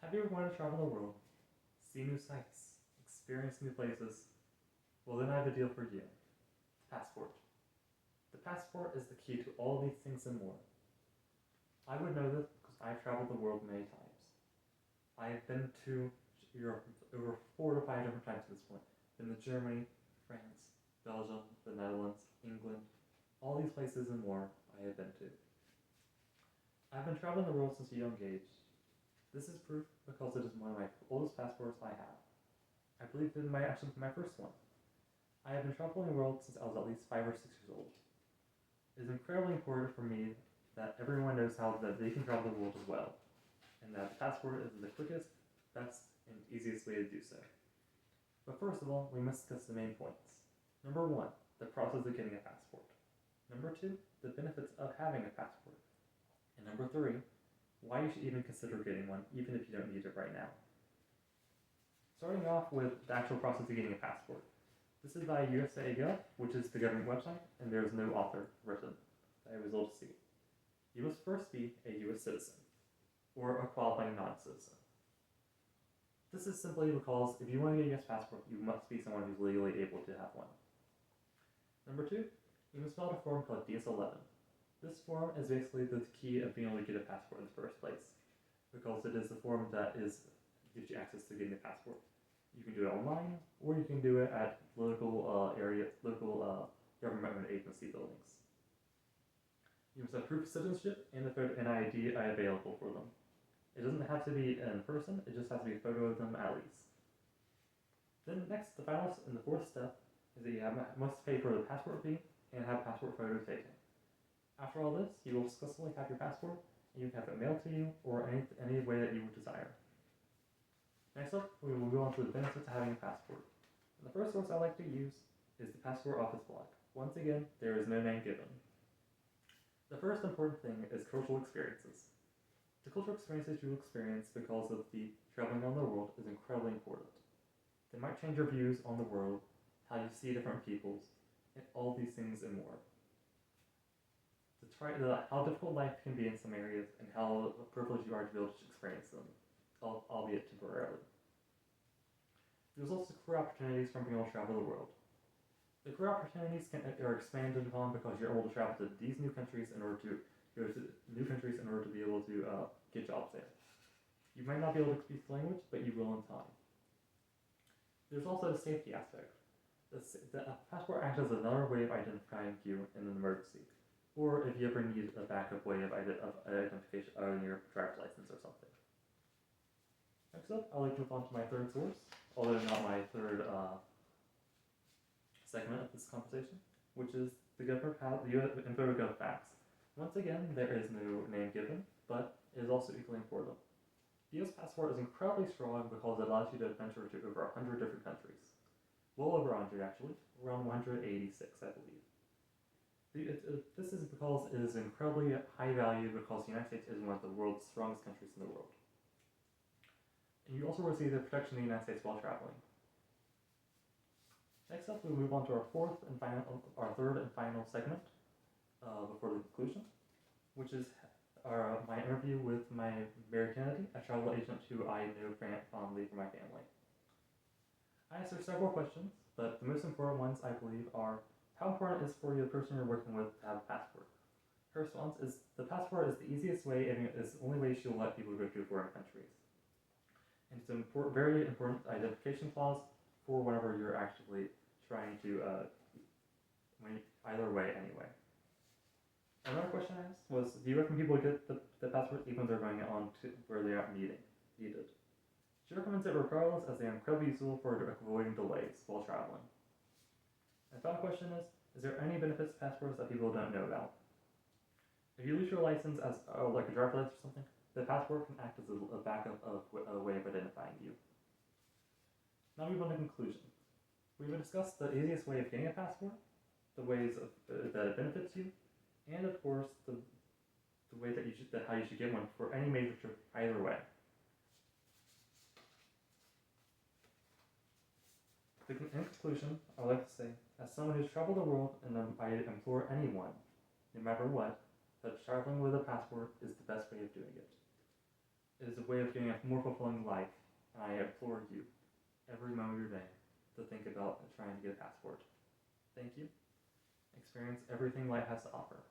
Have you ever wanted to travel the world, see new sights, experience new places? Well, then I have a deal for you. Passport. The passport is the key to all these things and more. I would know this because I've traveled the world many times. I have been to Europe over 4 to 5 different times at this point. Been to Germany, France, Belgium, the Netherlands, England, all these places and more I have been to. I've been traveling the world since a young age. This is proof because it is one of my oldest passports I have. I believe it might actually be my first one. I have been traveling the world since I was at least 5 or 6 years old. It is incredibly important for me that everyone knows how that they can travel the world as well, and that the passport is the quickest, best, and easiest way to do so. But first of all, we must discuss the main points. Number 1, the process of getting a passport. Number 2, the benefits of having a passport. And number 3, why you should even consider getting one, even if you don't need it right now. Starting off with the actual process of getting a passport. This is by USA.gov, which is the government website, and there is no author written that I was able to see. You must first be a US citizen, or a qualifying non-citizen. This is simply because if you want to get a US passport, you must be someone who's legally able to have one. Number 2, you must fill out a form called DS-11. This form is basically the key of being able to get a passport in the first place, because it is the form that gives you access to getting a passport. You can do it online, or you can do it at local government agency buildings. You must have proof of citizenship and an ID available for them. It doesn't have to be in person, it just has to be a photo of them at least. Then next, the final and the fourth step is that you must pay for the passport fee and have passport photos taken. After all this, you will successfully have your passport, and you can have it mailed to you or any way that you would desire. Next up, we will go on to the benefits of having a passport. And the first source I like to use is the passport office blog. Once again, there is no name given. The first important thing is cultural experiences. The cultural experiences you will experience because of the traveling around the world is incredibly important. They might change your views on the world, how you see different peoples, and all these things and more. How difficult life can be in some areas and how privileged you are to be able to experience them, albeit temporarily. There's also career opportunities from being able to travel the world. The career opportunities are expanded upon because you're able to travel to these new countries in order to be able to get jobs there. You might not be able to speak the language, but you will in time. There's also the safety aspect. The passport acts as another way of identifying you in an emergency, or if you ever need a backup way of identification on your driver's license or something. Next up, I'd like to move on to my third source, although not my third segment of this conversation, which is the Info.gov facts. Once again, there is no name given, but it is also equally important. The US passport is incredibly strong because it allows you to adventure to over 100 different countries. Well over 100 actually, around 186 I believe. This is because it is incredibly high value because the United States is one of the world's strongest countries in the world. And you also receive the protection of the United States while traveling. Next up, we move on to our third and final segment before the conclusion, which is my interview with Mary Kennedy, a travel agent who I know fondly for my family. I asked her several questions, but the most important ones, I believe, are how important it is for the person you're working with to have a passport. Her response is the passport is the easiest way and is the only way she'll let people go to foreign countries. And it's a very important identification clause for whenever you're actually trying to, either way anyway. Another question I asked was, do you recommend people get the passport even if they're going on to where they aren't needed? She recommends it regardless as they are incredibly useful for avoiding delays while traveling. And the final question is there any benefits to passports that people don't know about? If you lose your license as like a driver's license or something, the passport can act as a backup of a way of identifying you. Now we move on to conclusion. We will discuss the easiest way of getting a passport, the ways that it benefits you, and of course the way that how you should get one for any major trip either way. In conclusion, I would like to say, as someone who's traveled the world, and I implore anyone, no matter what, that traveling with a passport is the best way of doing it. It is a way of getting a more fulfilling life, and I implore you, every moment of your day, to think about trying to get a passport. Thank you. Experience everything life has to offer.